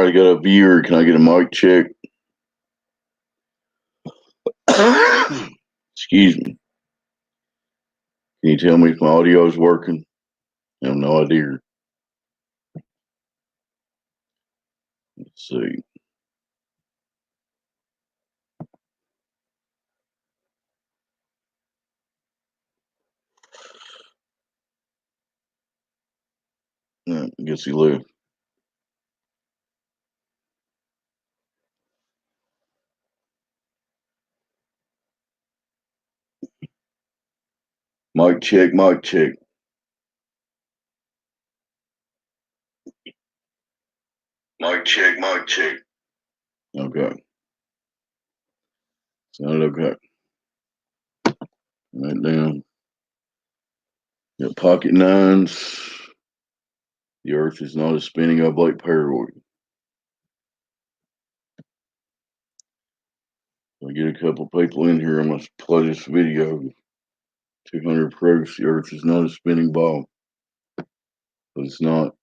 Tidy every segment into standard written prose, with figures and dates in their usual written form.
right, I got a viewer. Can I get a mic check? Excuse me. Can you tell me if my audio is working? I have no idea. Let's see. I guess he left. Mic check, mic check. Mic check, mic check. Okay. Sounded okay. Right down. Got pocket nines. The earth is not a spinning oblate paroid. I get a couple people in here. I'm going to play this video. 200 proofs the earth is not a spinning ball. But it's not.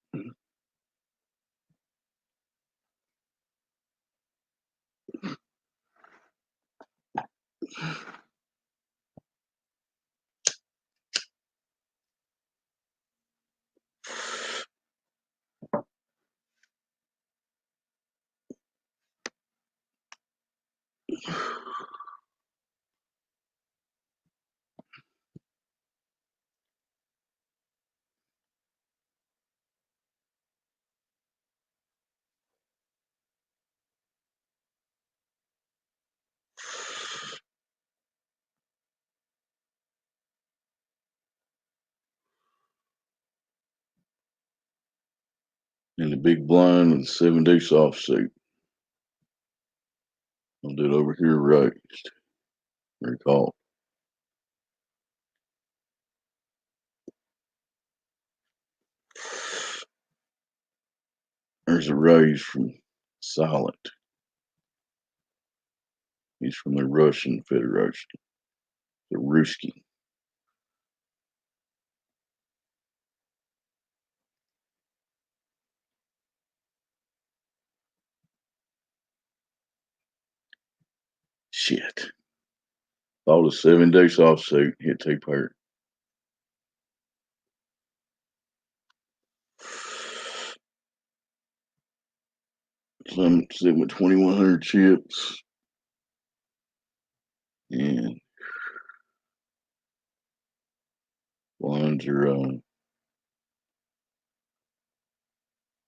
In the big blind with 7 deuce offsuit. I'll do it over here raised. Recall. There's a raise from Silent. He's from the Russian Federation. The Ruski. Shit. Bought a 7 deuce offsuit, hit 2 pair. So I'm sitting with 2,100 chips. And blinds are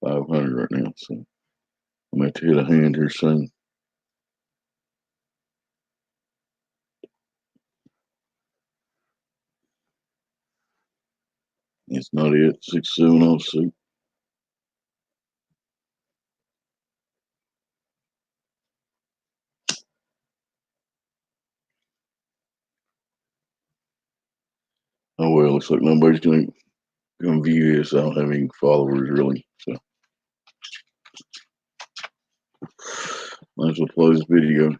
500 right now. So I'm going to hit a hand here soon. It's not it. 6-7 offsuit. Oh well, looks like nobody's gonna view this. I don't have any followers really, so might as well play this video.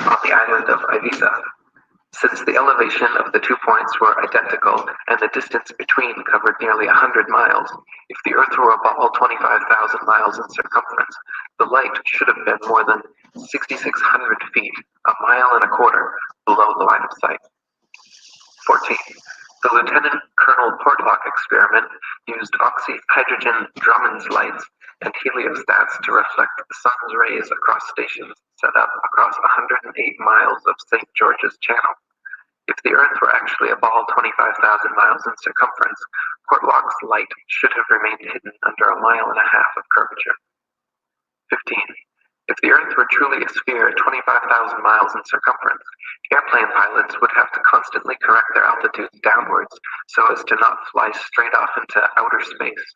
on the island of Ibiza. Since the elevation of the 2 points were identical and the distance between covered nearly 100 miles, if the Earth were a ball 25,000 miles in circumference, the light should have been more than 6,600 feet, a mile and a quarter, below the line of sight. 14. The Lieutenant Colonel Portlock experiment used oxyhydrogen Drummond's lights and heliostats to reflect the sun's rays across stations set up across 108 miles of St. George's Channel. If the Earth were actually a ball 25,000 miles in circumference, Portlock's light should have remained hidden under a mile and a half of curvature. 15. If the Earth were truly a sphere 25,000 miles in circumference, airplane pilots would have to constantly correct their altitudes downwards so as to not fly straight off into outer space.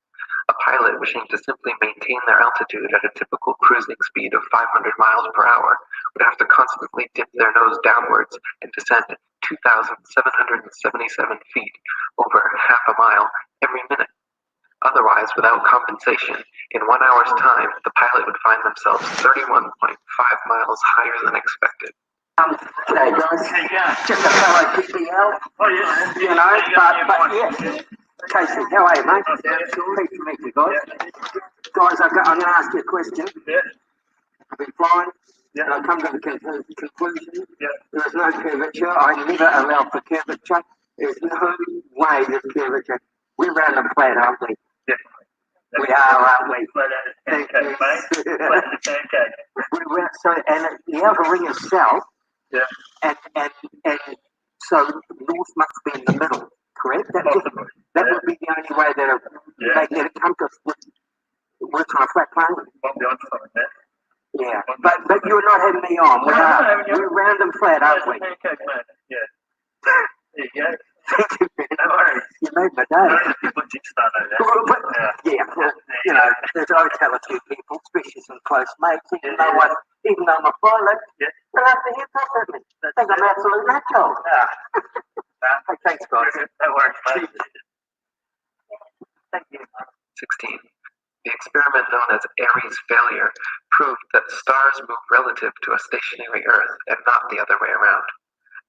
A pilot wishing to simply maintain their altitude at a typical cruising speed of 500 miles per hour would have to constantly dip their nose downwards and descend 2,777 feet over half a mile every minute. Otherwise, without compensation, in 1 hour's time, the pilot would find themselves 31.5 miles higher than expected. G'day guys, just a fellow PPL, you know, but yeah. Casey, how are you, mate? Pleased to meet you guys. Guys, I'm going to ask you a question. I've been flying, and I've come to the conclusion there is no curvature. I never allow for curvature. There's no way there's curvature. We're round and flat, aren't we? We are, aren't we? Pancake, mate. Pancake. So, and the outer ring is south, and so north must be in the middle, correct? That would be the only way that a magnetic compass works on a flat plane. Yeah, but you're not having me on. We're round and flat, aren't we? Pancake, mate. Yeah. There you go. Thank you, man. No worries. You made my day. You know, there's always tell a few people, especially some close mates, even though I'm a pilot, they'll have to hit off at me. They think I'm absolute macho. Hey, thanks, guys. No worries, mate. Thank you. 16. The experiment known as Airy's failure proved that stars move relative to a stationary Earth and not the other way around.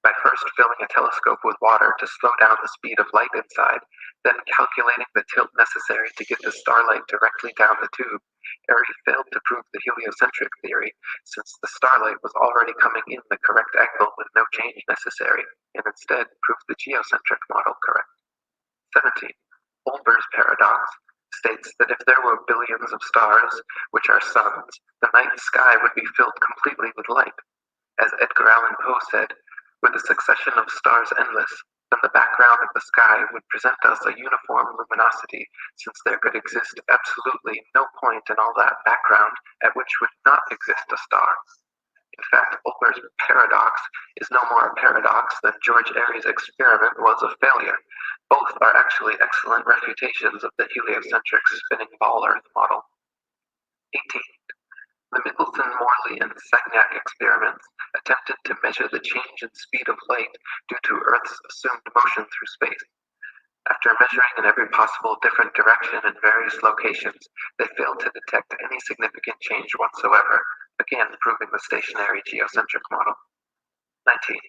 By first filling a telescope with water to slow down the speed of light inside, then calculating the tilt necessary to get the starlight directly down the tube, Airy failed to prove the heliocentric theory, since the starlight was already coming in the correct angle with no change necessary, and instead proved the geocentric model correct. 17. Olber's paradox states that if there were billions of stars, which are suns, the night sky would be filled completely with light. As Edgar Allan Poe said, "Were the succession of stars endless, then the background of the sky would present us a uniform luminosity, since there could exist absolutely no point in all that background at which would not exist a star." In fact, Olber's paradox is no more a paradox than George Airy's experiment was a failure. Both are actually excellent refutations of the heliocentric spinning ball Earth model. 18. The Michelson, Morley, and Sagnac experiments attempted to measure the change in speed of light due to Earth's assumed motion through space. After measuring in every possible different direction in various locations, they failed to detect any significant change whatsoever, again proving the stationary geocentric model. 19.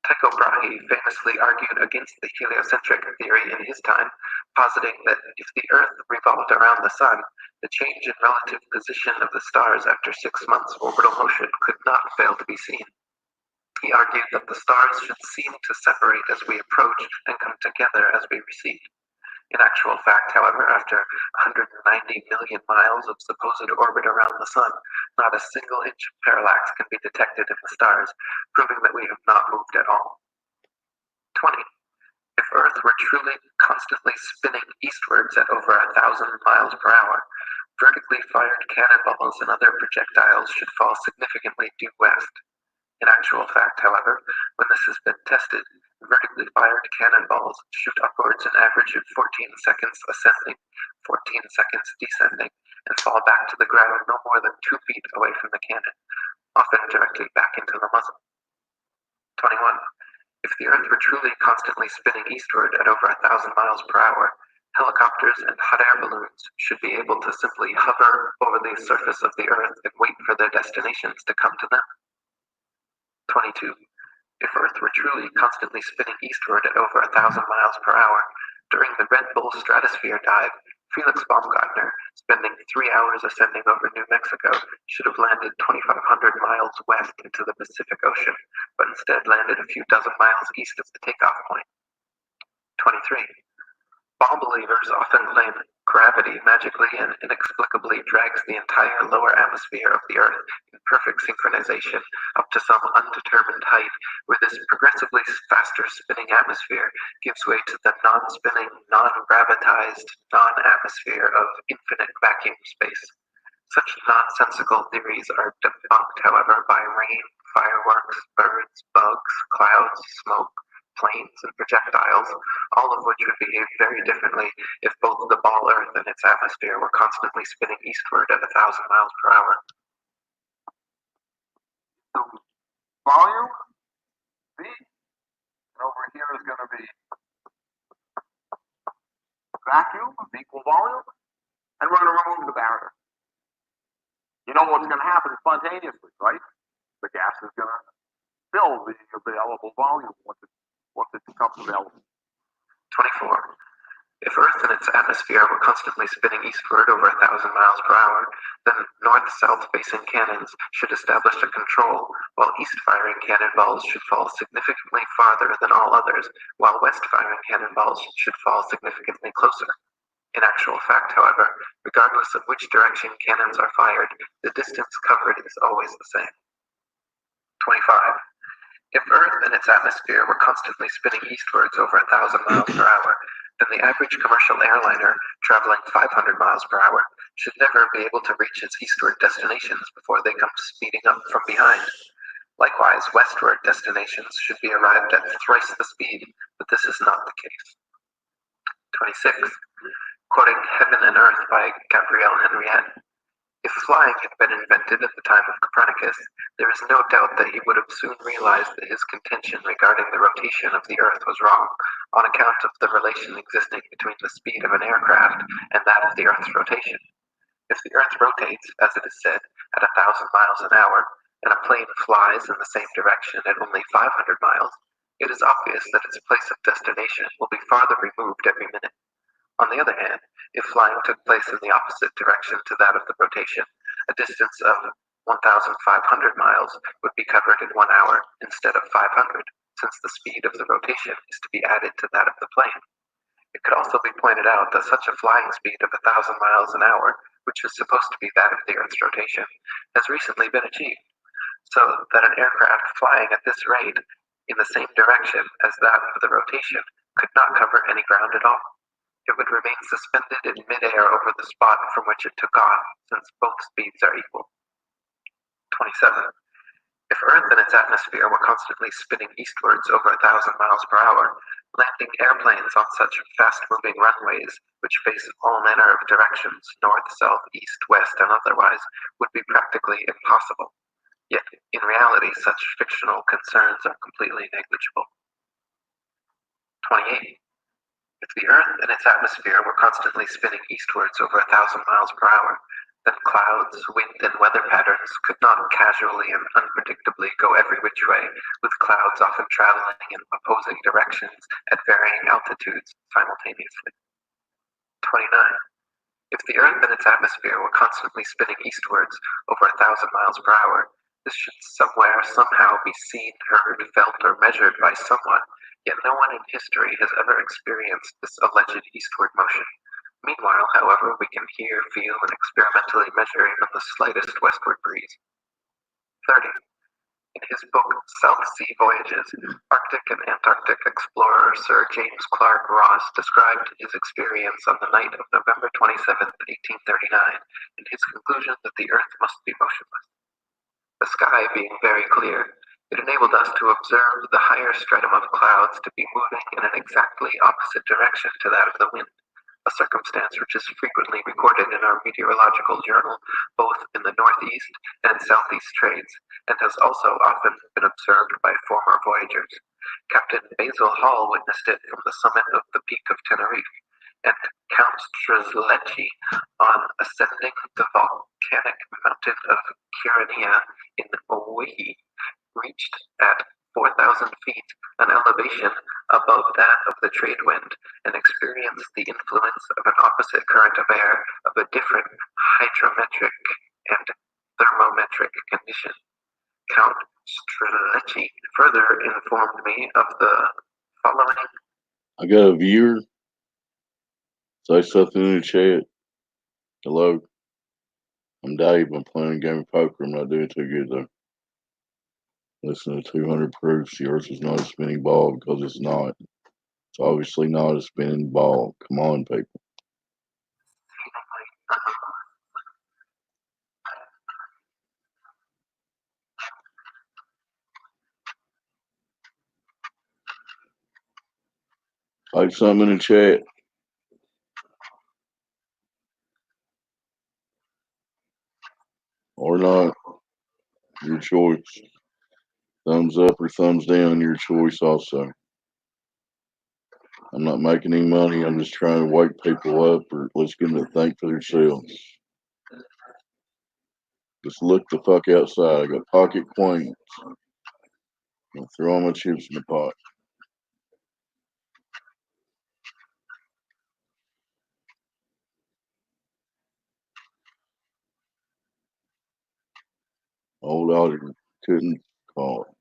Tycho Brahe famously argued against the heliocentric theory in his time, positing that if the Earth revolved around the Sun, the change in relative position of the stars after 6 months' orbital motion could not fail to be seen. He argued that the stars should seem to separate as we approach and come together as we recede. In actual fact, however, after 190 million miles of supposed orbit around the Sun, not a single inch of parallax can be detected in the stars, proving that we have not moved at all. 20. If Earth were truly constantly spinning eastwards at over 1,000 miles per hour, vertically fired cannonballs and other projectiles should fall significantly due west. In actual fact, however, when this has been tested, vertically fired cannonballs shoot upwards an average of 14 seconds ascending, 14 seconds descending, and fall back to the ground no more than 2 feet away from the cannon, often directly back into the muzzle. 21. If the Earth were truly constantly spinning eastward at over 1,000 miles per hour, helicopters helicopters and hot air balloons should be able to simply hover over the surface of the Earth and wait for their destinations to come to them. 22. If Earth were truly constantly spinning eastward at over 1,000 miles per hour, during the Red Bull stratosphere dive, Felix Baumgartner, spending 3 hours ascending over New Mexico, should have landed 2,500 miles west into the Pacific Ocean, but instead landed a few dozen miles east of the takeoff point. 23. Ball believers often claim gravity magically and inexplicably drags the entire lower atmosphere of the Earth in perfect synchronization up to some undetermined height, where this progressively faster spinning atmosphere gives way to the non-spinning, non-gravitized, non-atmosphere of infinite vacuum space. Such nonsensical theories are debunked, however, by rain, fireworks, birds, bugs, clouds, smoke, planes, and projectiles, all of which would behave very differently if both the ball Earth and its atmosphere were constantly spinning eastward at 1,000 miles per hour. So volume, V, and over here is going to be vacuum of equal volume, and we're going to remove the barrier. You know what's going to happen spontaneously, right? The gas is going to fill the available volume once it becomes available. 24. If Earth and its atmosphere were constantly spinning eastward over 1,000 miles per hour, then north-south facing cannons should establish a control, while east-firing cannonballs should fall significantly farther than all others, while west-firing cannonballs should fall significantly closer. In actual fact, however, regardless of which direction cannons are fired, the distance covered is always the same. 25. If Earth and its atmosphere were constantly spinning eastwards over 1,000 miles per hour, then the average commercial airliner traveling 500 miles per hour should never be able to reach its eastward destinations before they come speeding up from behind. Likewise, westward destinations should be arrived at thrice the speed, but this is not the case. 26. Quoting Heaven and Earth by Gabrielle Henriette, if flying had been invented at the time of Copernicus, there is no doubt that he would have soon realized that his contention regarding the rotation of the Earth was wrong, on account of the relation existing between the speed of an aircraft and that of the Earth's rotation. If the Earth rotates, as it is said, at 1,000 miles an hour, and a plane flies in the same direction at only 500 miles, it is obvious that its place of destination will be farther removed every minute. On the other hand, if flying took place in the opposite direction to that of the rotation, a distance of 1,500 miles would be covered in 1 hour instead of 500, since the speed of the rotation is to be added to that of the plane. It could also be pointed out that such a flying speed of 1,000 miles an hour, which is supposed to be that of the Earth's rotation, has recently been achieved, so that an aircraft flying at this rate in the same direction as that of the rotation could not cover any ground at all. It would remain suspended in midair over the spot from which it took off, since both speeds are equal. 27. If Earth and its atmosphere were constantly spinning eastwards over 1,000 miles per hour, landing airplanes on such fast-moving runways, which face all manner of directions, north, south, east, west, and otherwise, would be practically impossible. Yet, in reality, such fictional concerns are completely negligible. 28. If the Earth and its atmosphere were constantly spinning eastwards over 1,000 miles per hour, then clouds, wind, and weather patterns could not casually and unpredictably go every which way, with clouds often traveling in opposing directions at varying altitudes simultaneously. 29. If the Earth and its atmosphere were constantly spinning eastwards over 1,000 miles per hour, this should somewhere, somehow be seen, heard, felt, or measured by someone, yet no one in history has ever experienced this alleged eastward motion. Meanwhile, however, we can hear, feel, and experimentally measure even the slightest westward breeze. 30. In his book South Sea Voyages, Arctic and Antarctic explorer Sir James Clark Ross described his experience on the night of November 27, 1839, in his conclusion that the Earth must be motionless. The sky being very clear, it enabled us to observe the higher stratum of clouds to be moving in an exactly opposite direction to that of the wind, a circumstance which is frequently recorded in our meteorological journal, both in the northeast and southeast trades, and has also often been observed by former voyagers. Captain Basil Hall witnessed it from the summit of the Peak of Tenerife. and Count Strzelecki on ascending the volcanic mountain of Kyrenia in Oahu reached at 4,000 feet, an elevation above that of the trade wind, and experienced the influence of an opposite current of air of a different hydrometric and thermometric condition. Count Strzelecki further informed me of the following. I got a viewer. Say something in the chat. Hello. I'm Dave. I'm playing a game of poker. I'm not doing too good though. Listen to 200 proofs the earth is not a spinning ball because it's not. It's obviously not a spinning ball. Come on, people. Type something in the chat. Or not. Your choice. Thumbs up or thumbs down, your choice also. I'm not making any money. I'm just trying to wake people up or let's get them to think for themselves. Just look the fuck outside. I got pocket queens. I'll throw all my chips in the pot. Old auditor couldn't call it.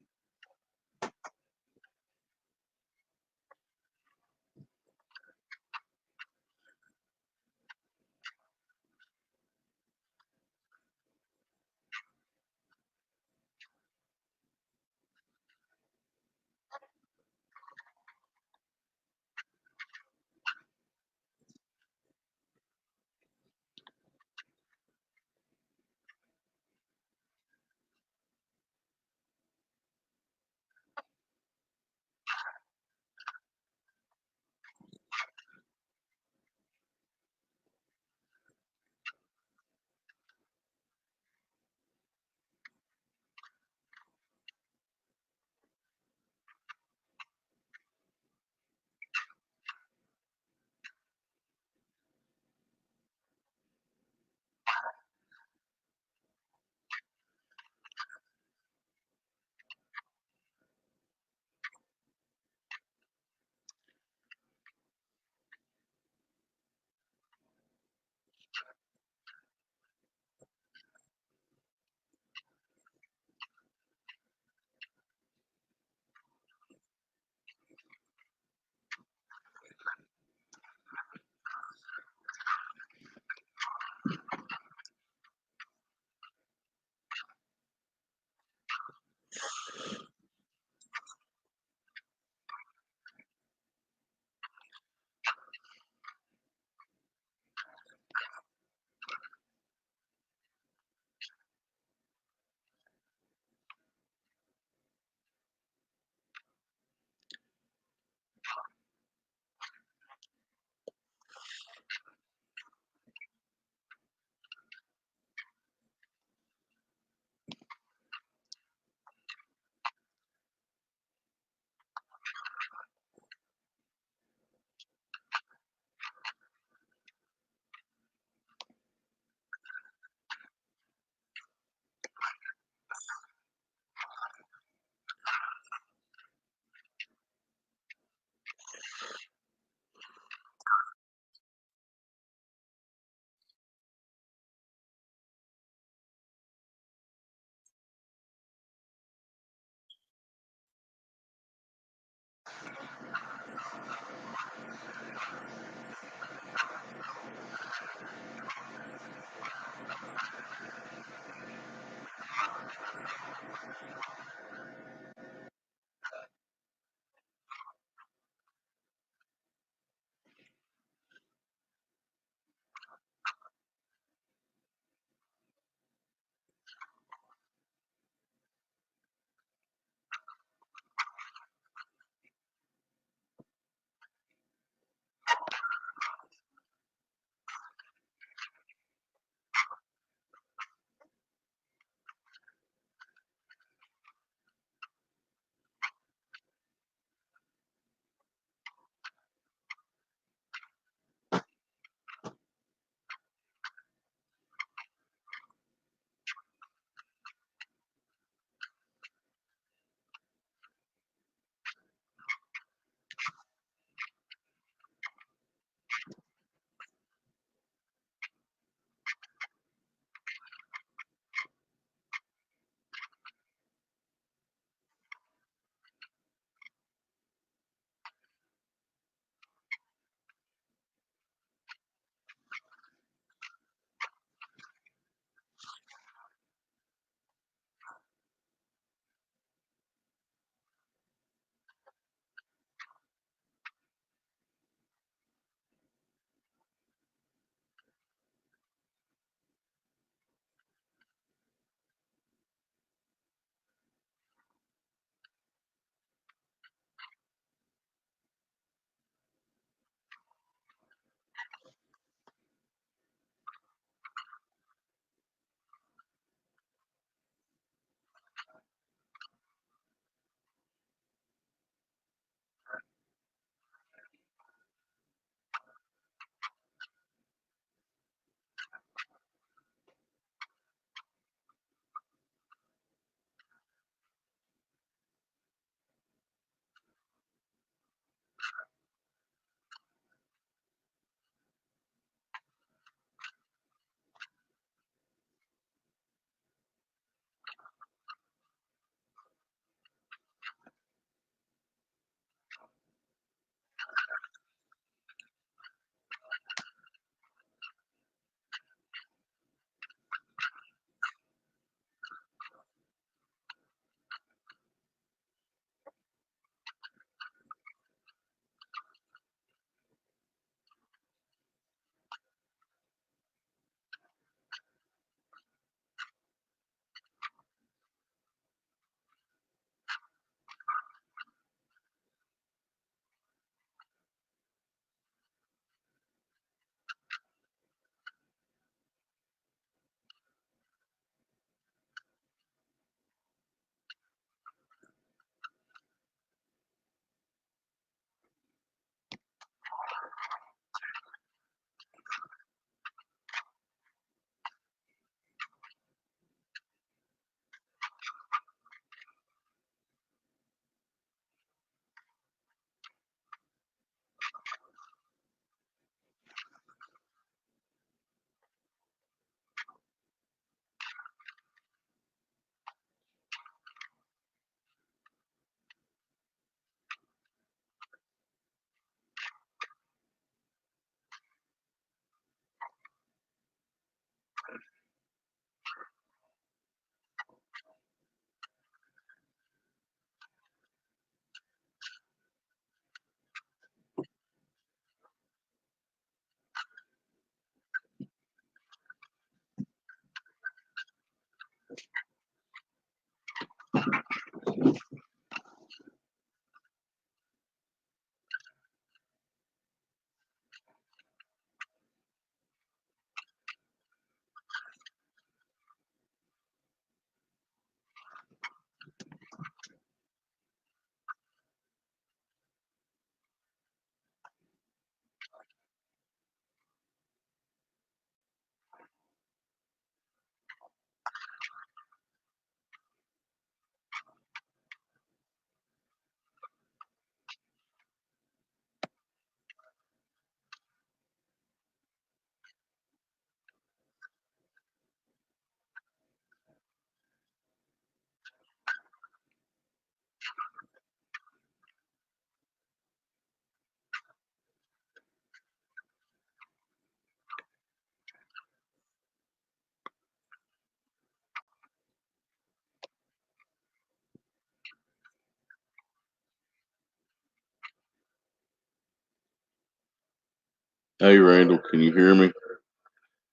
Hey Randall, can you hear me?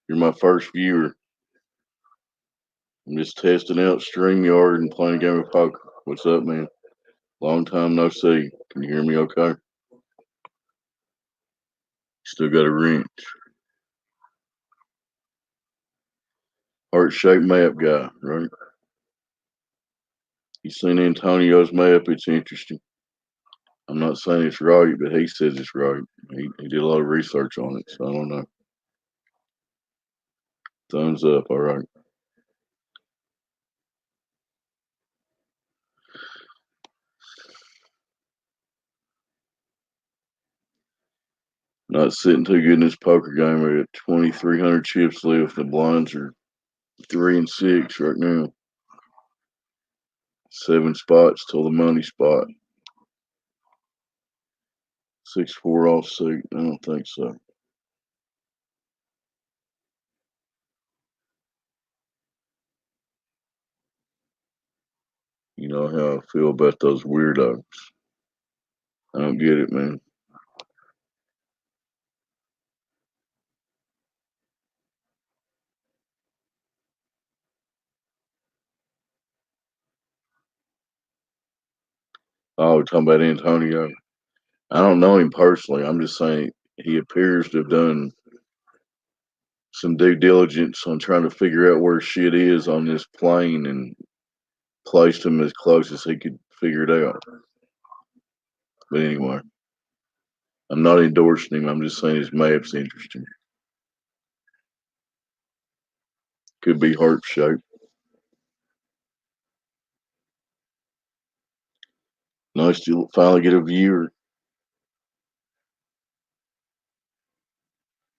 You're my first viewer. I'm just testing out StreamYard and playing a game of poker. What's up, man? Long time no see. Can you hear me okay? Still got a wrench. Heart-shaped map guy, right? You seen Antonio's map? It's interesting. I'm not saying it's right, but he says it's right. He did a lot of research on it, so I don't know. Thumbs up, all right. Not sitting too good in this poker game. We got 2,300 chips left. The blinds are 3 and 6 right now. 7 spots till the money spot. 6-4 offsuit. I don't think so. You know how I feel about those weirdos. I don't get it, man. Oh, we're talking about Antonio. I don't know him personally. I'm just saying he appears to have done some due diligence on trying to figure out where shit is on this plane and placed him as close as he could figure it out. But anyway, I'm not endorsing him. I'm just saying his map's interesting. Could be heart shaped. Nice to finally get a viewer.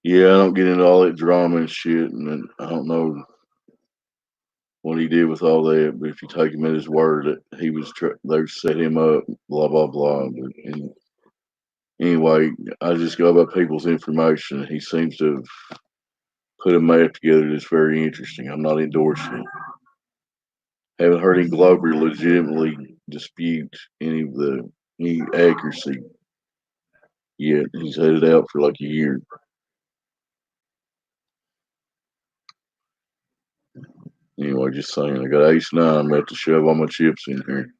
Yeah, I don't get into all that drama and shit, and then I don't know what he did with all that. But if you take him at his word, that he was they set him up, blah blah blah. But anyway, I just go by people's information. He seems to have put a map together that's very interesting. I'm not endorsing it. Haven't heard him Glover legitimately dispute any accuracy yet. He's had it out for like a year. Anyway, just saying, I got ace 9. I'm about to shove all my chips in here.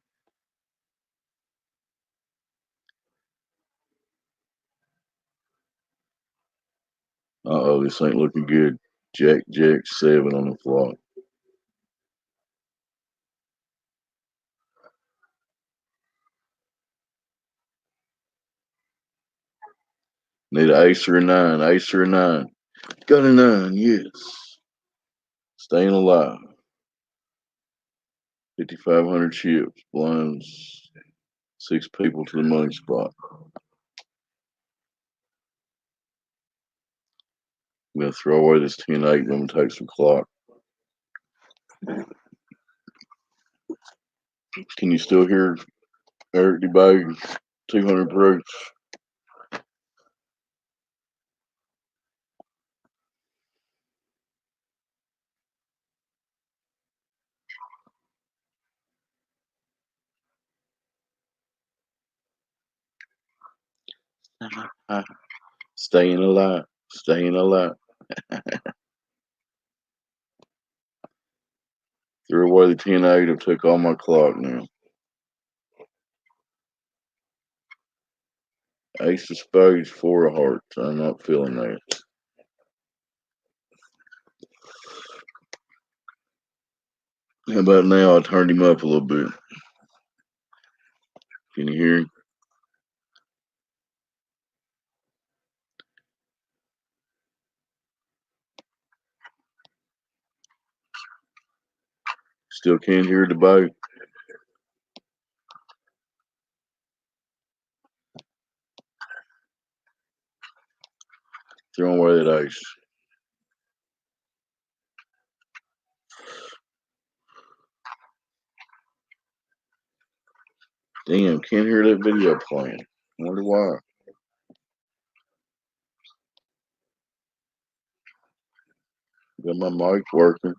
Uh-oh, this ain't looking good. Jack 7 on the flop. Need an ace or a 9. Ace or a 9. Got a 9, yes. Staying alive. 5,500 chips. Blinds 6 people to the money spot. I'm going to throw away this 10-8 and I'm going to take some clock. Can you still hear Eric DeBay? 200 proofs. Staying alive. Staying alive. Threw away the 10-8 and took all my clock now. Ace of spades, 4 of hearts. I'm not feeling that. How about now? I turned him up a little bit. Can you hear him? Still can't hear the boat. Throwing away that ace. Damn, can't hear that video playing. Wonder why. Got my mic working.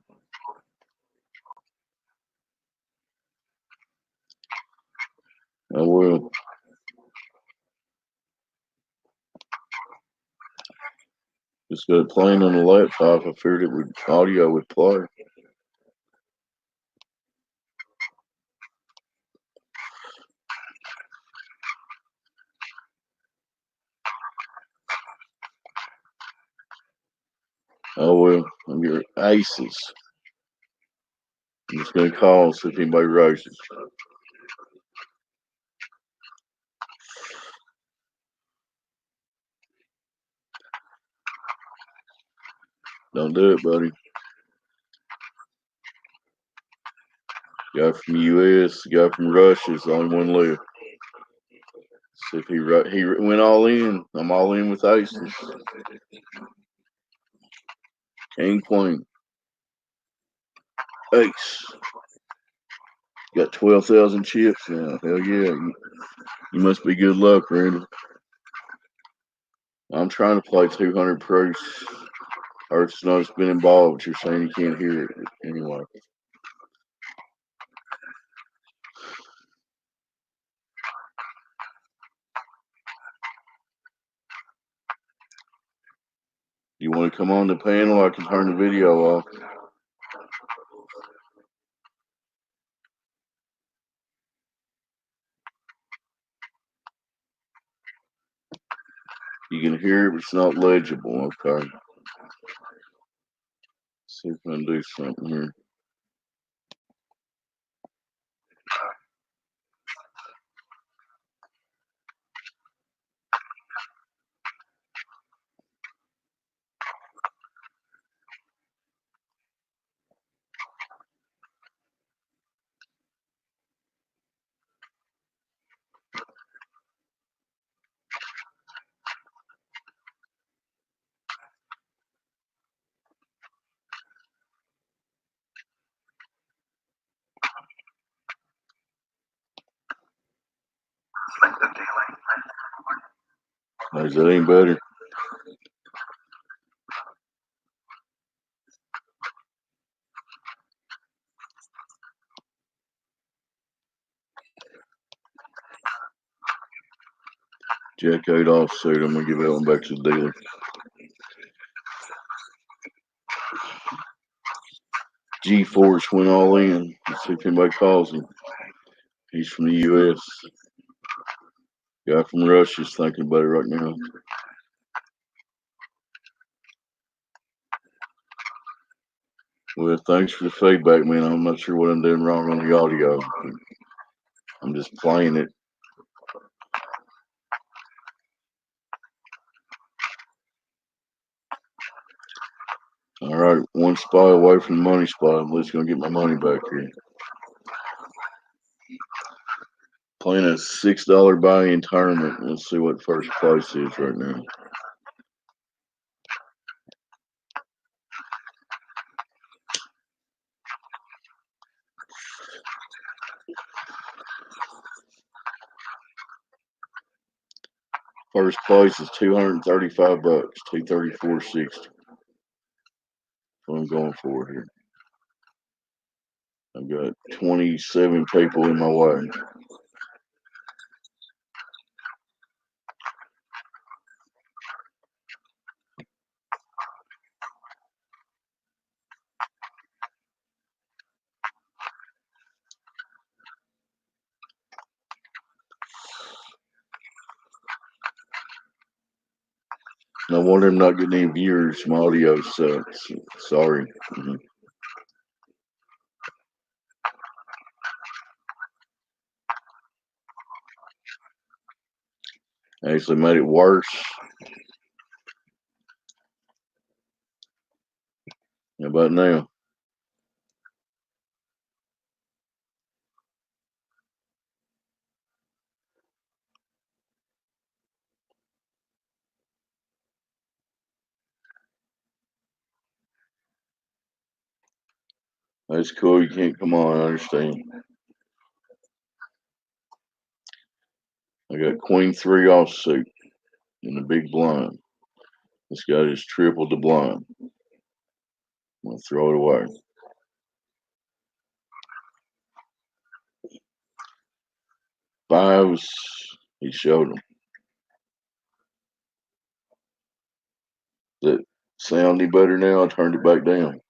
I will. Just got it playing on the laptop. I figured it would audio would play. Oh well, I'm your aces. I'm just gonna call and see if anybody races. Don't do it, buddy. Guy from the U.S., guy from Russia is the only one left. See if he went all in. I'm all in with aces. King, queen, ace. Got 12,000 chips now. Hell yeah. You must be good luck, Randy. I'm trying to play 200 proofs. Earth's not been involved. You're saying you can't hear it anyway. You want to come on the panel? I can turn the video off. You can hear it, but it's not legible. Okay. See if I can do something here. Selective dealing. Is that any better? Jack 8 offsuit. I'm going to give that one back to the dealer. G-Force went all in. Let's see if anybody calls him. He's from the U.S. Guy from Russia's thinking about it right now. Well, thanks for the feedback, man. I'm not sure what I'm doing wrong on the audio. I'm just playing it. All right, one spot away from the money spot. I'm just going to get my money back here. Playing a $6 buy-in tournament. Let's see what first place is right now. First place is $235, $234.60. What I'm going for here. I've got 27 people in my way. No wonder I'm not getting any viewers. My audio sucks. Sorry. Actually made it worse. How about now? That's cool. You can't come on. I understand. I got Queen 3 offsuit in the big blind. This guy just tripled the blind. I'm going to throw it away. Fives, he showed them. Sound any better now? I turned it back down.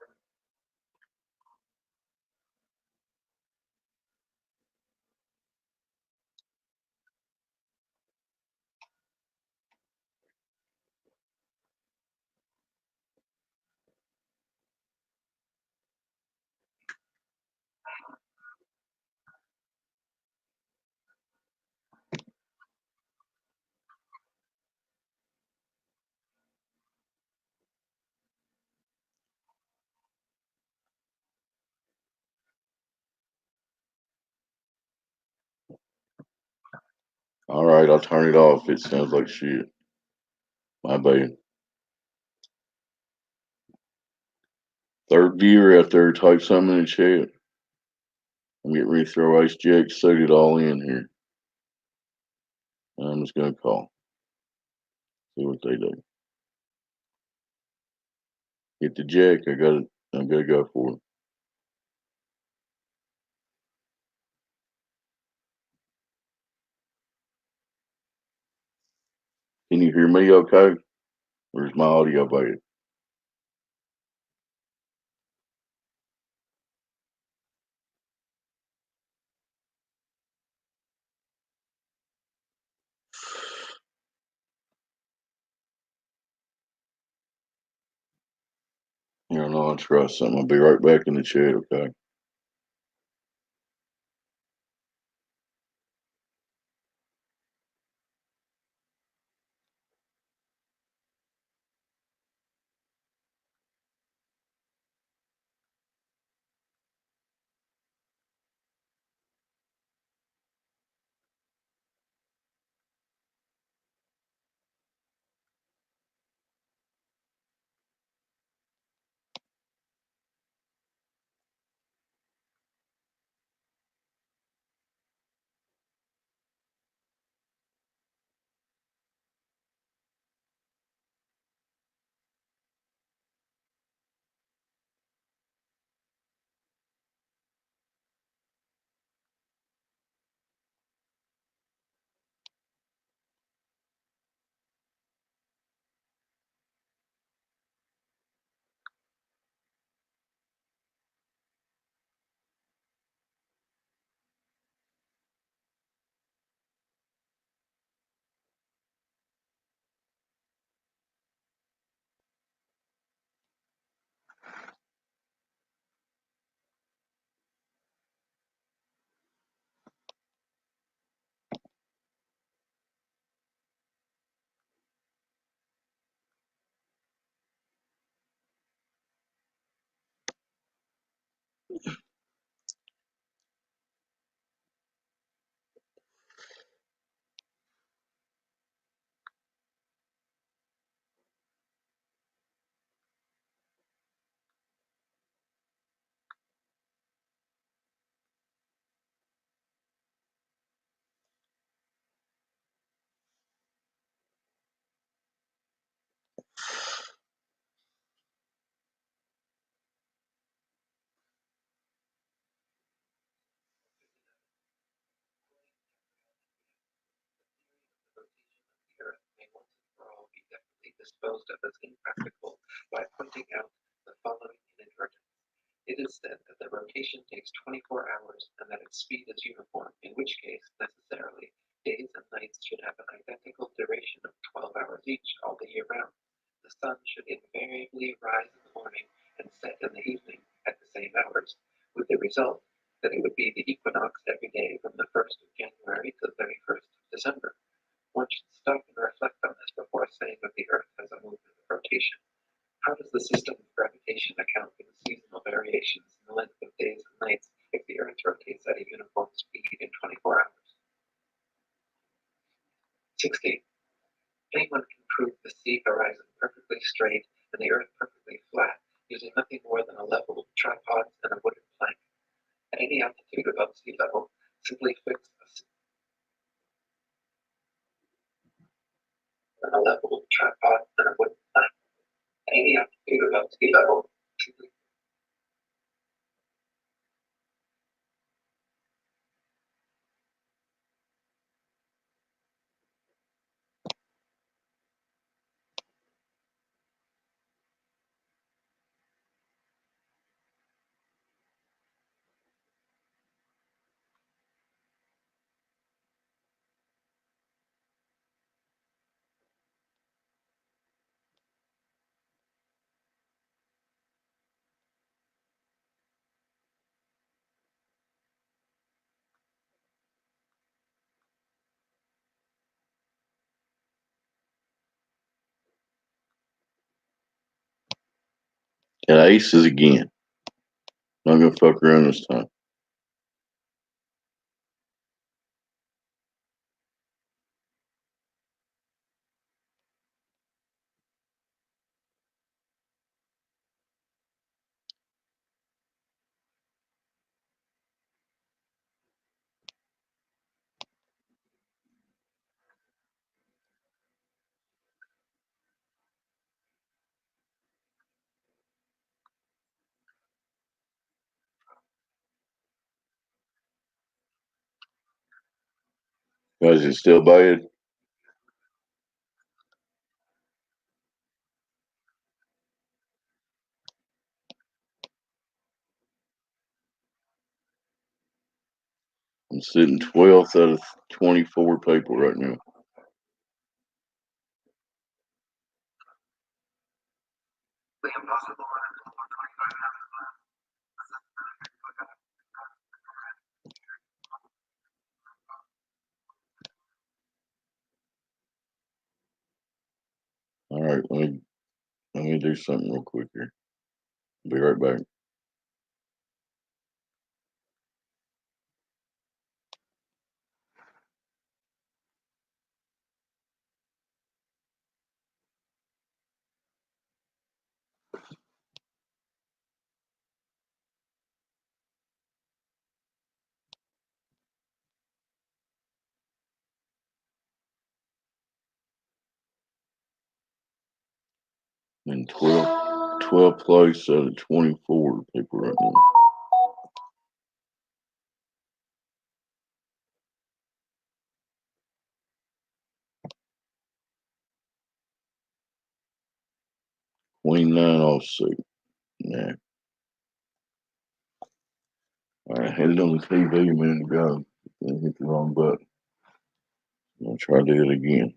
All right, I'll turn it off. It sounds like shit. My bad. Third viewer out there, type something in the chat. I'm getting ready to throw Ace Jack suited all in here. I'm just gonna call. See what they do. Hit the jack. I gotta go for it. Can you hear me okay? Or is my audio bad? You know, I'll try something. I'll be right back in the chat, okay? Disposed of as impractical by pointing out the following inadvertence. It is said that the rotation takes 24 hours and that its speed is uniform, in which case, necessarily, days and nights should have an identical duration of 12 hours each all the year round. The sun should invariably rise in the morning and set in the evening at the same hours, with the result that it would be the equinox every day from the 1st of January to the 31st of December. One should stop and reflect on this before saying that the Earth has a movement of rotation. How does the system of gravitation account for the seasonal variations in the length of days and nights if the Earth rotates at a uniform speed in 24 hours? 16. Anyone can prove the sea horizon perfectly straight and the Earth perfectly flat using nothing more than a level, tripods, and a wooden plank. At any altitude above sea level, simply fix a level, tripod, and a wooden plank. At any altitude above sea level, simply Got aces again. Not gonna fuck around this time. Guys, it still bad? I'm sitting 12th out of 24 people right now. The impossible All right, let me do something real quick here. Be right back. In 12th place out of 24 people right now. Queen 9 offsuit. Nah. I had it on the TV a minute ago. Then hit the wrong button. I'm gonna try to do it again.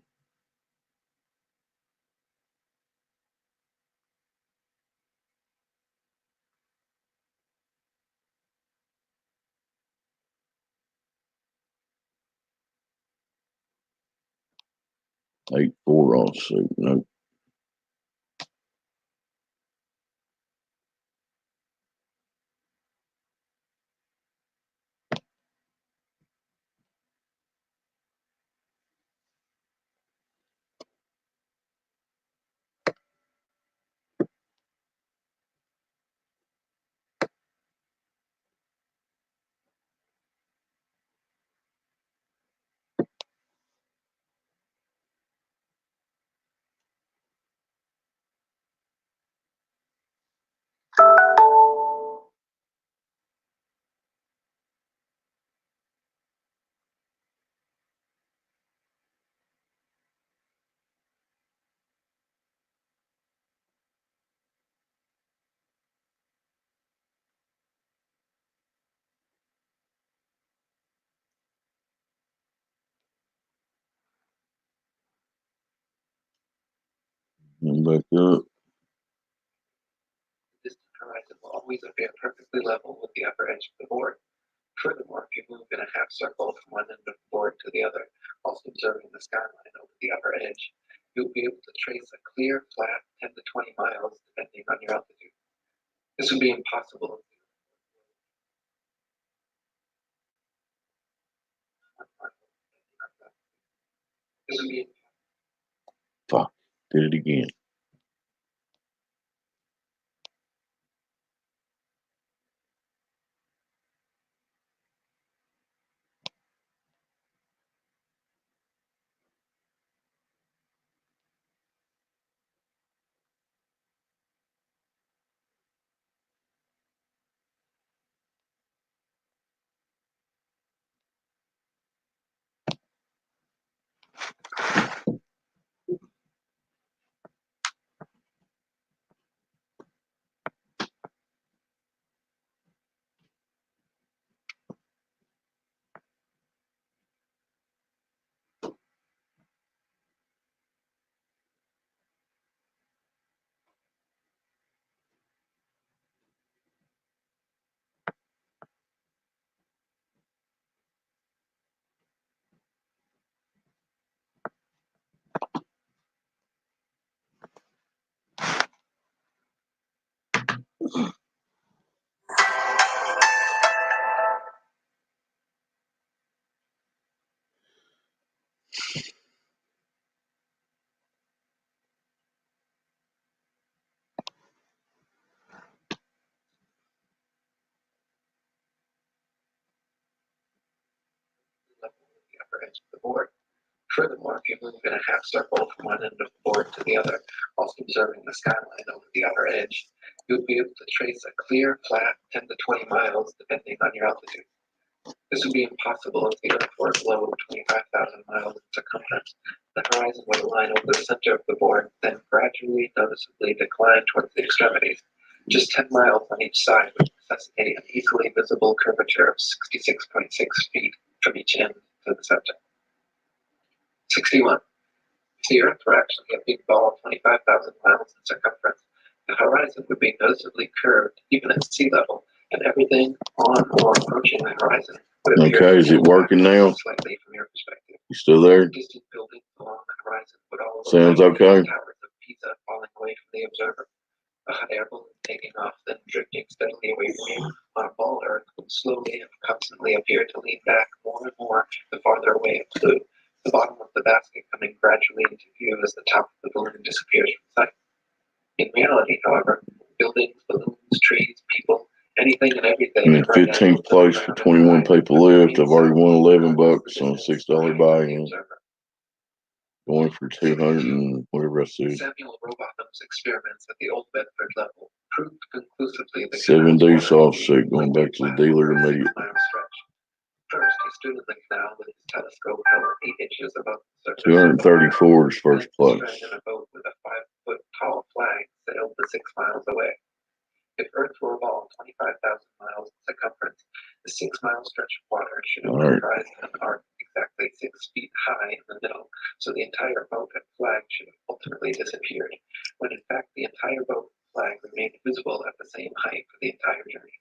Eight four offsuit. Nope. And back up. distant horizon will always appear perfectly level with the upper edge of the board. Furthermore, if you move in a half circle from one end of the board to the other, also observing the skyline over the upper edge, you'll be able to trace a clear, flat 10 to 20 miles depending on your altitude. This would be impossible. This would be Fuck. Did it again. Level with the upper edge of the board. Furthermore, if you move in a half circle from one end of the board to the other, also observing the skyline over the upper edge, you would be able to trace a clear, flat 10 to 20 miles depending on your altitude. This would be impossible if the Earth were a globe 25,000 miles in circumference. The horizon would align over the center of the board, then gradually, noticeably decline towards the extremities. Just 10 miles on each side would necessitate an easily visible curvature of 66.6 feet from each end to the center. 61. If the Earth were actually a big ball 25,000 miles in circumference, the horizon would be noticeably curved even at sea level, and everything on or approaching the horizon would appear Okay, is it working now? slightly from your perspective. You still there? Distant buildings along the horizon would all look Sounds like okay. towers of Pisa falling away from the observer. A hot air balloon taking off, then drifting steadily away from you on a ball Earth would slowly and constantly appear to lean back more and more the farther away it flew, the bottom of the basket coming gradually into view as the top of the balloon disappears from sight. In reality, however, buildings, balloons, trees, people, anything and everything. I'm in 15th place for 21 people left. I've already won $11 on a $6 buy-in. Going for 200 and whatever I said. Samuel Rowbotham's experiments at the Old Bedford level proved conclusively the 7D soft set going back to the dealer immediately. First, he stood in the canal with his telescope held 8 inches above the surface. 234 is first place. In a boat with a 5-foot tall flag sailed the 6 miles away. If Earth were a ball 25,000 miles in circumference, the 6-mile stretch of water should have comprised an arc exactly 6 feet high in the middle, so the entire boat and flag should have ultimately disappeared, when in fact the entire boat and flag remained visible at the same height for the entire journey.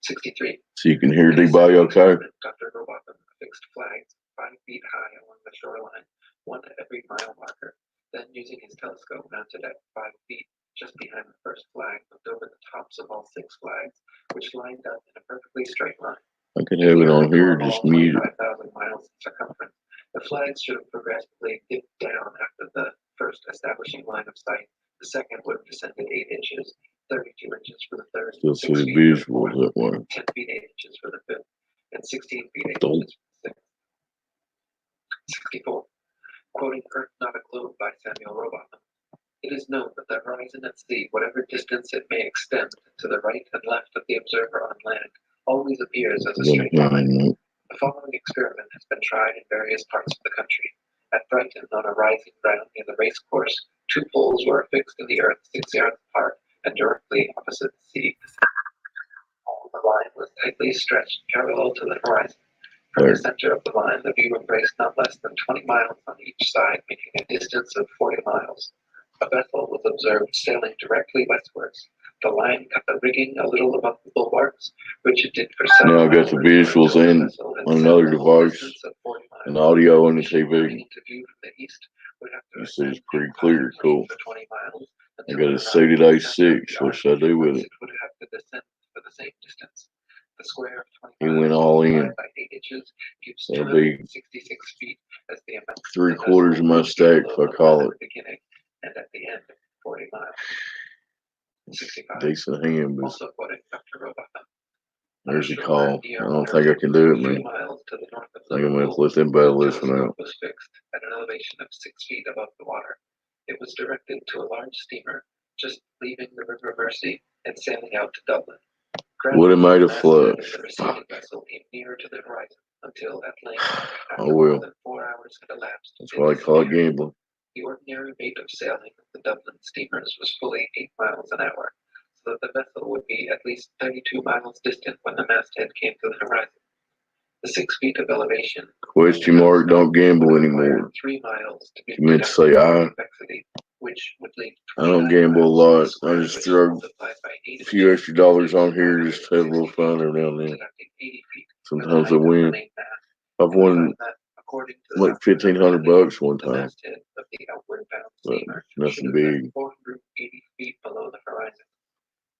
63. So you can hear D-Body okay? Dr. Rowbotham fixed flags 5 feet high along the shoreline, one at every mile marker. Then, using his telescope mounted at 5 feet just behind the first flag, looked over the tops of all 6 flags, which lined up in a perfectly straight line. I can have it on here, just mute it. 25,000 miles in circumference. The flags should have progressively dipped down after the first establishing line of sight. The second would have descended 8 inches, 32 inches for the third, Still see 6 the feet for the visuals fourth, that way. 10 feet 8 inches for the fifth, and 16 feet 8 Don't. inches for the sixth. 64. Quoting Earth Not a Globe by Samuel Rowbotham. It is known that the horizon at sea, whatever distance it may extend to the right and left of the observer on land, always appears as a straight line. The following experiment has been tried in various parts of the country. At Brighton, on a rising ground near the race course, 2 poles were affixed to the earth 6 yards apart and directly opposite the sea. The line was tightly stretched parallel to the horizon. From the center of the line, the view embraced not less than 20 miles on each side, making a distance of 40 miles. A vessel was observed sailing directly westwards. The line cut the rigging a little above the bulwarks, which it did for 7 Now I got the visuals in on another device, and audio on the TV. You see it's pretty clear, cool. I got a seated A6, what should I do with it? The square of He went all in. by 8 inches gives That'll be 266 feet as the amount. 3/4 of my stack, if I call it. Beginning and at the end, 40 miles. 65. Decent hand, but Also quoting Dr. Rowbotham. there's a call. I don't think I can do it, man. Miles to the north of I think I'm gonna have to Liverpool, let them battle the this one out. telescope was fixed at an elevation of 6 feet above the water. It was directed to a large steamer just leaving the River Mersey and sailing out to Dublin. Would have made a Gradually, flush. the receding vessel came nearer to the horizon until at length, after Oh well. more than 4 hours had elapsed, That's why I call it gambling. the ordinary rate of sailing of the Dublin steamers was fully 8 miles an hour, so that the vessel would be at least 32 miles distant when the masthead came to the horizon. The 6 feet of elevation. Question mark, don't gamble anymore. 3 miles to be You meant to say convexity, which would lead I don't gamble a lot. I just throw a few extra dollars on here just to have a little fun every now and then. Sometimes I win. I've won like $1,500 one time, but nothing big. 480 feet below the horizon.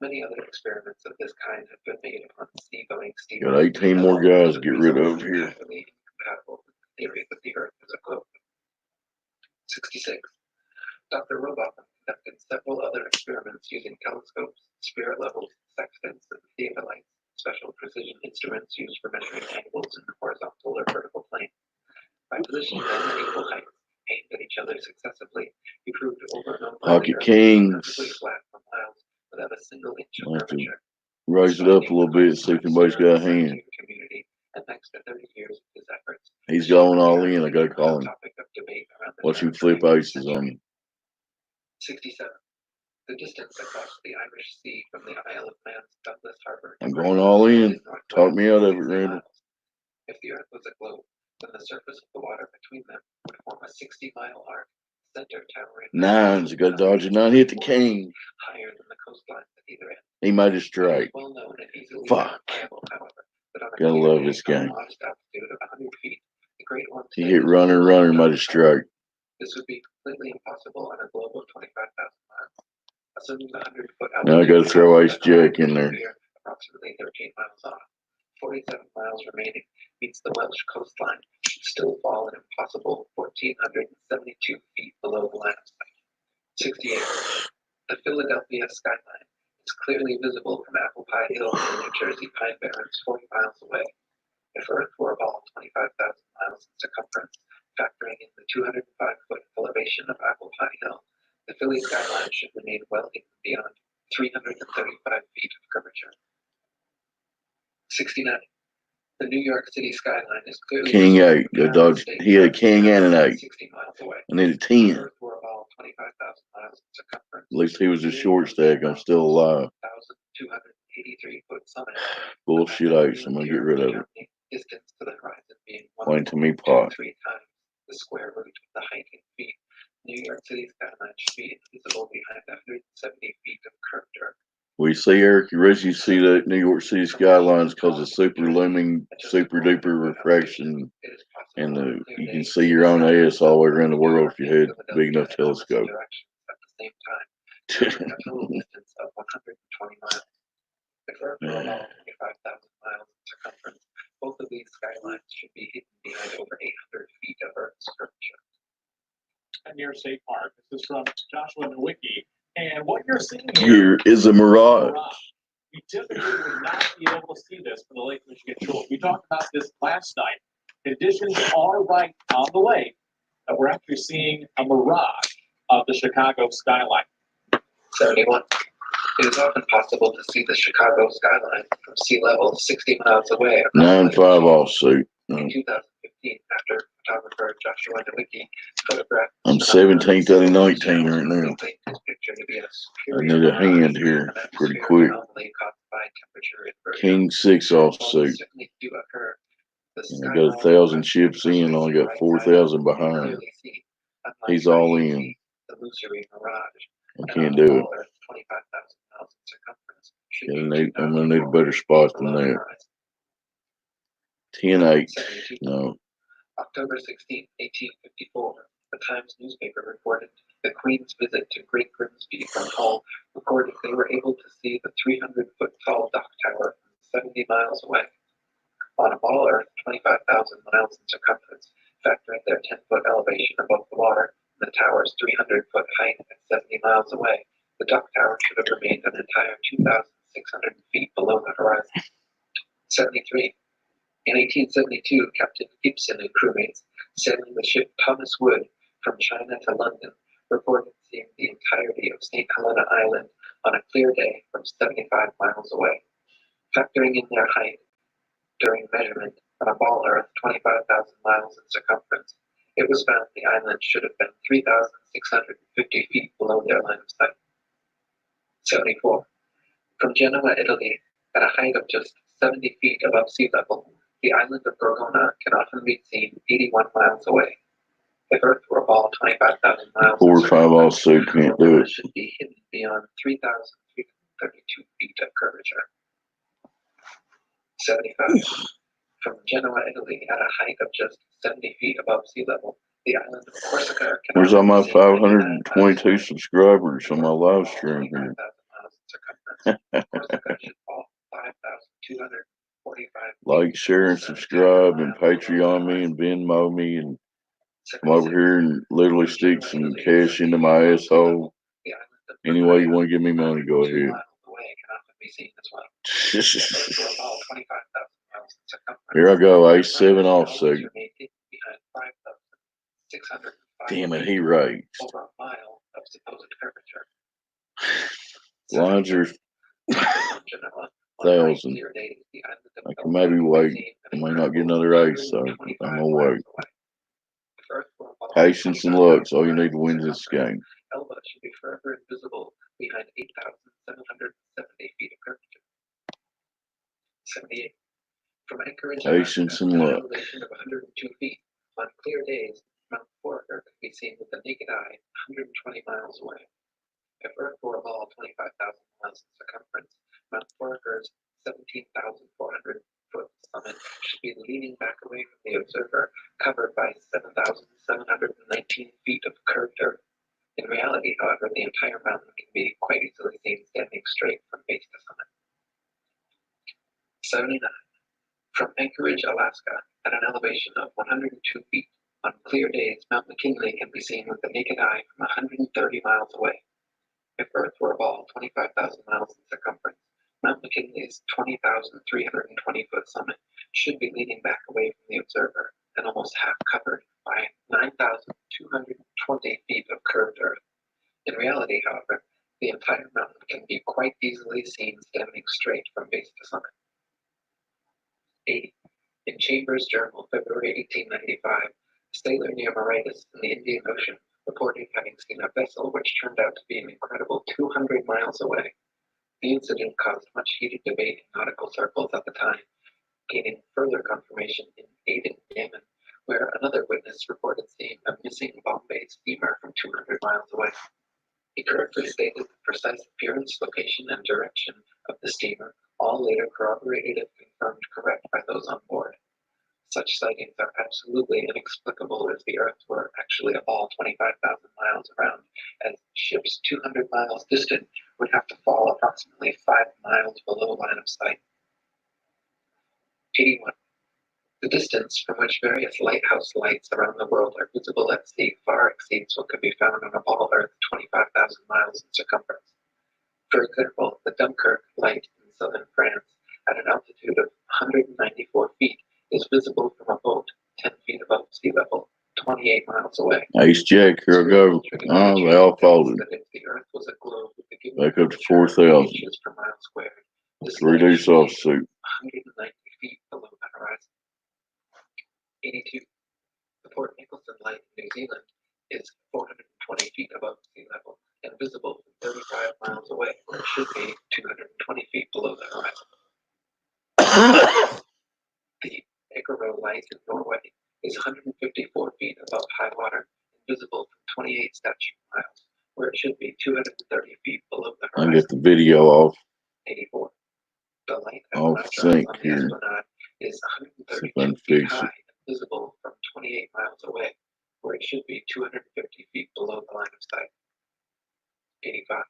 Many other experiments of this kind have been made on sea-going steamers. Got 18 more guys to get rid of here. Compatible with the theory that the Earth is a globe. 66. Dr. Robotham conducted several other experiments using telescopes, spirit levels, sextants, and theodolites, special precision instruments used for measuring angles in the horizontal or vertical plane. By positioning them at equal heights, aimed at each other successively, he proved over and over Pocket that the Earth was Kings. perfectly flat for miles without a single inch I'll of have to curvature. raise it up a little bit, see if anybody's got a hand. Community, and thanks to 30 years of his efforts, He's going all in. I gotta call him. topic of debate around the Watch him turn of flip the 20th aces on century. me. 67. The distance across the Irish Sea from the Isle of Man's Douglas Harbor. I'm going all in. Talk me out of it, Randall. If the Earth was a globe, then the surface of the water between them would form a 60-mile arc, center towering Nines. Got to dodge a 9. Hit the king. higher than the coastline at either end. He made a It is strike. well known and easily Fuck. verifiable, however, that on a Gotta clear love day this at a game. modest altitude of 100 feet, the Great Ones He hit runner, made a strike. This would be completely impossible on a globe of 25,000 miles. Assuming the 100-foot Now I gotta altitude throw of Ace the horizon Jack in there. appear approximately 13 miles off. 47 miles remaining means the Welsh coastline should still fall an impossible 1,472 feet below the line of sight. 68. The Philadelphia skyline is clearly visible from Apple Pie Hill in the New Jersey Pine Barrens 40 miles away. If Earth were a ball 25,000 miles in circumference, factoring in the 205-foot elevation of Apple Pie Hill, the Philly skyline should remain well hidden beyond 335 feet of curvature. 69. The New York City skyline is clearly King visible 8. from Go Canal dodge. State He had a Park, king and an 8. 60 miles away. I need a If 10. Earth were a ball 25,000 miles in circumference, At least he was a short stack. I'm still alive. 1,283-foot summit. Bullshit Ace. I'm gonna get rid of it. Distance to the horizon being Plain to me, pot. 3 times the square root of the height in feet. New York City skyline should be invisible behind 170 feet of curved earth. We see, Eric, you ready? You see that New York City skylines because of super looming, super duper refraction, and you can see your own ass all the way around the world if you had a big enough telescope. At the same time, a total distance of 120 miles. If Earth were about 25,000 miles in circumference, both of these skylines should be hidden behind over 800 feet of Earth's curvature. And near State Park. This is from Joshua Nowicki. And what you're seeing Here is a mirage. You typically would not be able to see this for the Lake Michigan shore. We talked about this last night. Conditions are right on the lake, and we're actually seeing a mirage of the Chicago skyline. 71. It is often possible to see the Chicago skyline from sea level 60 miles away. 9-5 offsuit. In 2015, after photographer Joshua Nowicki photographed I'm 17th out of 19 right now. his picture to be a I need a hand here pretty quick. King 6 offsuit. I got 1,000 chips in, only got 4,000 behind. He's all in. I can't do it. I'm gonna need a better spot than that. 10-8. No. October 16, 1854, the Times newspaper reported the Queen's visit to Great Grimsby from Hull, recorded they were able to see the 300-foot tall dock tower from 70 miles away. On a ball Earth 25,000 miles in circumference, factoring their 10-foot elevation above the water, and the tower's 300-foot height at 70 miles away, the dock tower should have remained an entire 2,600 feet below the horizon. 73. In 1872, Captain Gibson and crewmates, sailing the ship Thomas Wood from China to London, reported seeing the entirety of St. Helena Island on a clear day from 75 miles away. Factoring in their height during measurement on a ball Earth 25,000 miles in circumference, it was found the island should have been 3,650 feet below their line of sight. 74. From Genoa, Italy, at a height of just 70 feet above sea level, the island of Gorgona can often be seen 81 miles away. If Earth were a ball 25,000 miles, 4 or 5 offsuit can't do it. Should be hidden beyond 3,332 feet of curvature. 75. From Genoa, Italy, at a height of just 70 feet above sea level, the island of Corsica can Where's all my often be seen 522 subscribers on my live stream here? 25,000 miles in circumference. Of course, the gun should fall 5,245 Like, share, and subscribe, and Patreon me, and Venmo me, and come over here and literally stick some cash into my asshole. The island of Any way you want to give me money, go 102 ahead. miles away can often be seen as well. For about 25,000 miles in circumference. Here I go, A7 offset. Behind 5,605 Damn it, feet, he raised. over a mile of supposed curvature. Lines are Genoa, on 1,000. clear days, the island of I can Elba maybe can be wait. seen I an may not get incredible another ace, so 125 I'm gonna miles wait. away. If Earth were a ball Patience and 25,000 luck is all you need to miles win in this circumference, game. Elba should be forever invisible behind 8,770 feet of curvature. 78. From Anchorage, Patience Alaska, and at an luck. elevation of 102 feet, on clear days, Mount Foraker can be seen with the naked eye 120 miles away. If Earth were a ball 25,000 miles in circumference, Mount Foraker's 17,400 foot summit should be leaning back away from the observer, covered by 7,719 feet of curved earth. In reality, however, the entire mountain can be quite easily seen standing straight from base to summit. 79. From Anchorage, Alaska, at an elevation of 102 feet, on clear days, Mount McKinley can be seen with the naked eye from 130 miles away. If Earth were a ball 25,000 miles in circumference, Mount McKinley's 20,320 foot summit should be leaning back away from the observer and almost half covered by 9,220 feet of curved earth. In reality, however, the entire mountain can be quite easily seen standing straight from base to summit. 80. In Chambers' Journal, February 1895, a sailor near Mauritius in the Indian Ocean reported having seen a vessel which turned out to be an incredible 200 miles away. The incident caused much heated debate in nautical circles at the time, gaining further confirmation in Aden, Yemen, where another witness reported seeing a missing Bombay steamer from 200 miles away. He correctly stated the precise appearance, location, and direction of the steamer, all later corroborated and confirmed correct by those on board. Such sightings are absolutely inexplicable if the Earth were actually a ball 25,000 miles around, as ships 200 miles distant would have to fall approximately 5 miles below line of sight. 81. The distance from which various lighthouse lights around the world are visible at sea far exceeds what could be found on a ball Earth 25,000 miles in circumference. For example, the Dunkirk light in southern France, at an altitude of 194 feet, is visible from a boat 10 feet above sea level, 28 miles away. Ace Jack, here I go. Oh, they all folded. That if the Earth was a globe with the given Back up to curvature of 4,000. inches per mile squared, this 3D light should be offsuit. 190 feet below the horizon. 82. The Port Nicholson light in New Zealand is 420 feet above sea level and visible from 35 miles away, where it should be 220 feet below the horizon. The Ekerö light in Norway is 154 feet above high water and visible from 28 statute miles, where it should be 230 feet below the I horizon. get the video off. 84. The light at Off Madras sync on the here. Esplanade is See if 132 I can feet fix high it. and visible from 28 miles away, where it should be 250 feet below the line of sight. 85.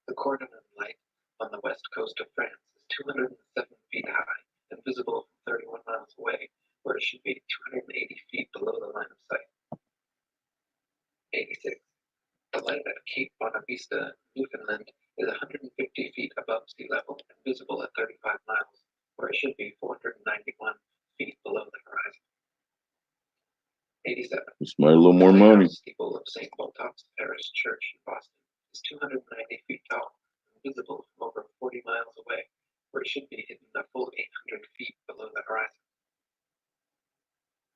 The Cordovan light on the west coast of France is 207 feet high and visible from 31 miles away, where it should be 280 feet below the line of sight. 86. The light at Cape Bonavista, Newfoundland, is 150 feet above sea level and visible at 35 miles, where it should be 491 feet below the horizon. 87. Just made a little more The money. lighthouse steeple of St. Botolph's Parish Church in Boston is 290 feet tall and visible from over 40 miles away, where it should be hidden a full 800 feet below the horizon.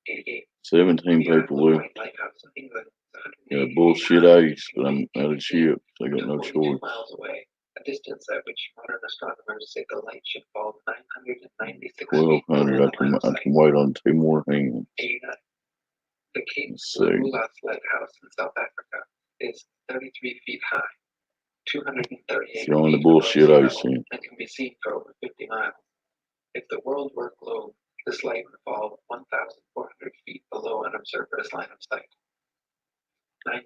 88. 17 The Isle people of live. Wight Lighthouse in England is Yeah, 180 bullshit feet high ace, but I'm out of chip, so I got no 42 choice. miles away, a distance at which modern astronomers say the light should fall 996 feet 1,200. below I the line of can sight. wait on 2 more hands. 89. The Cape Let's see. Lagoulas Lighthouse in South Africa is 33 feet high, 238 Throwing the feet bullshit above sea ace level, in. and can be seen for over 50 miles. If the world were a globe, this light would fall 1,400 feet below an observer's line of sight. 90.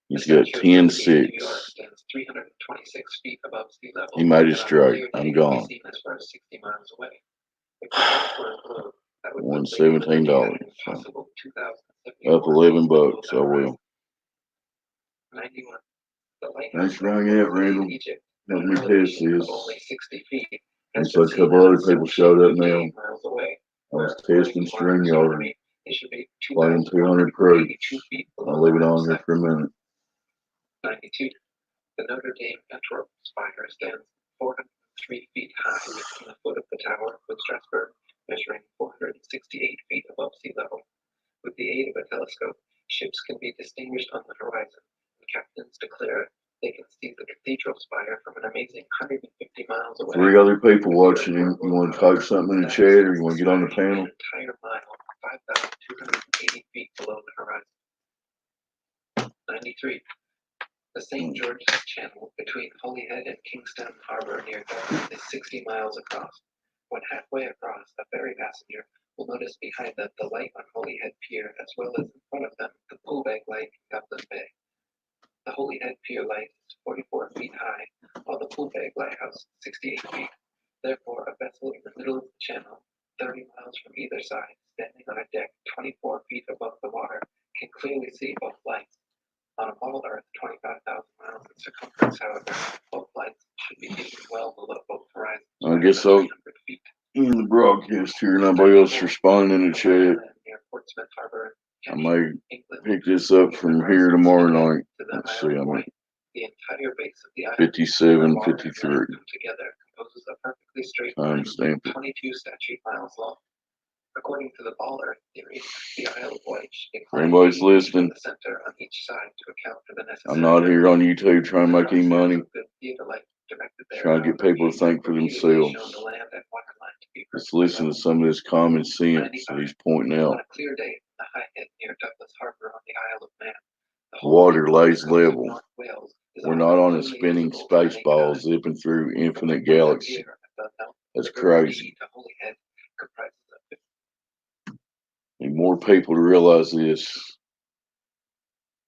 He's The got statue of Liberty in 10-6. New York stands 326 feet above sea level. He made it and on a straight. clear I'm day gone. can be seen as far as 60 miles away. If the Earth were a globe, that would Won put Lake Liberty $17. at an impossible 2,074 Up 11 feet below bucks. the I horizon. will. 91. The lighthouse Thanks for at hanging out, Port Said, Randall. Egypt, Let at me an elevation test of this. only 60 feet, Looks has been like a seen couple as other people showed up now. 58 miles away. I was Where, testing according to modern StreamYard. astronomy, it should be Playing 200 Pro. 2,482 feet below I'll leave it the on here horizon. for a minute. 92. The Notre Dame Cathedral spire stands 403 feet high from the foot of the tower, with Strasbourg measuring 468 feet above sea level. With the aid of a telescope, ships can be distinguished on the horizon, and captains declare they can see the cathedral spire from an amazing 150 miles away. 3 other people watching. You want to type something in the chat, or you want to get on the panel? An entire mile, 5,280 feet below the horizon. 93. The St. George's Channel between Holyhead and Kingston Harbor near Dublin is 60 miles across. When halfway across, a ferry passenger will notice behind them the light on Holyhead Pier, as well as in front of them the Poolbeg Light in Dublin Bay. The Holyhead Pier light is 44 feet high, while the Poolbeg Lighthouse is 68 feet. Therefore, a vessel in the middle of the channel, 30 miles from either side, standing on a deck 24 feet above the water, can clearly see both lights. On a model Earth 25,000 miles in circumference, however, both lights should be hidden well below both horizons. I guess so. 300 feet. In the broadcast here, nobody else responding in the chat. Near Portsmouth Harbor, I may England, pick this up from here tomorrow night. Let's see, I'm at the entire base of the island, 57, water and 53. land come together, composes a perfectly straight line, Timestamp it. 22 statute miles long. According to the ball Earth theory, the Isle of Wight should For anybody's listening, the center on each side to account for the necessary. I'm not here on YouTube trying to make any money. Good theodolite directed there. Trying to get people to think for themselves. Shown the land and water line to be Let's listen to some of this common sense that he's pointing on out. a clear day, the high head near Douglas Harbor on the Isle of Man. The Water whole lays coast of level. North Wales is We're not on a clearly spinning visible from space any ball side. zipping through infinite From galaxies. here at the mouth That's of the River crazy. Dee to Holyhead comprises of Need more people to realize this.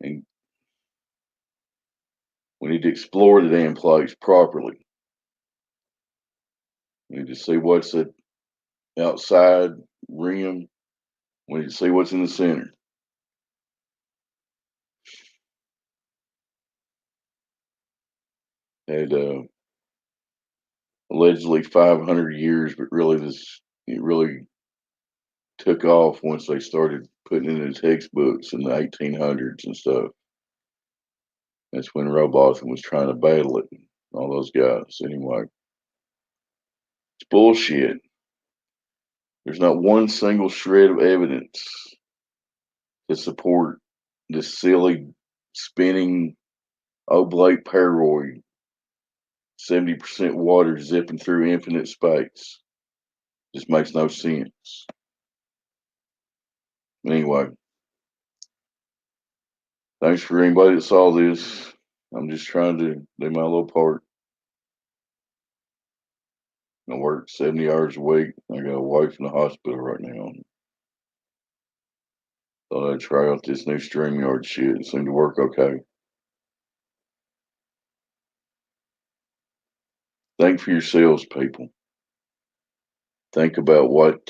And we need to explore the damn place properly. We need to see what's the outside rim. We need to see what's in the center. Had allegedly 500 years, but really it really took off once they started putting it in the textbooks in the 1800s and stuff. That's when Robotham was trying to battle it. All those guys. Anyway, it's bullshit. There's not one single shred of evidence to support this silly spinning oblate paroid. 70% water zipping through infinite space. Just makes no sense. Anyway, thanks for anybody that saw this. I'm just trying to do my little part. I work 70 hours a week. I got a wife in the hospital right now. Thought I'd try out this new StreamYard shit. It seemed to work okay. Think for yourselves, people. Think about what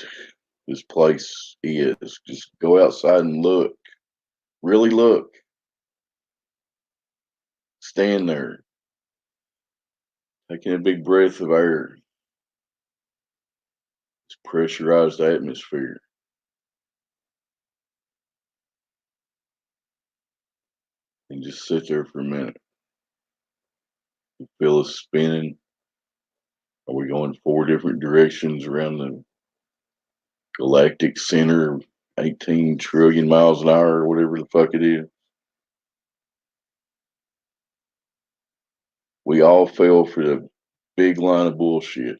this place is. Just go outside and look. Really look. Stand there. Taking a big breath of air. It's pressurized atmosphere. And just sit there for a minute. You feel us spinning. Are we going 4 different directions around the galactic center, 18 trillion miles an hour, or whatever the fuck it is? We all fell for the big line of bullshit.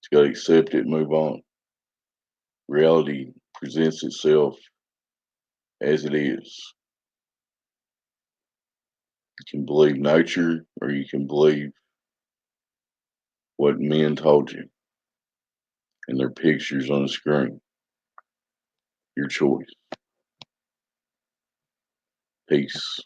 Just got to accept it and move on. Reality presents itself as it is. You can believe nature or you can believe what men told you and their pictures on the screen. Your choice. Peace.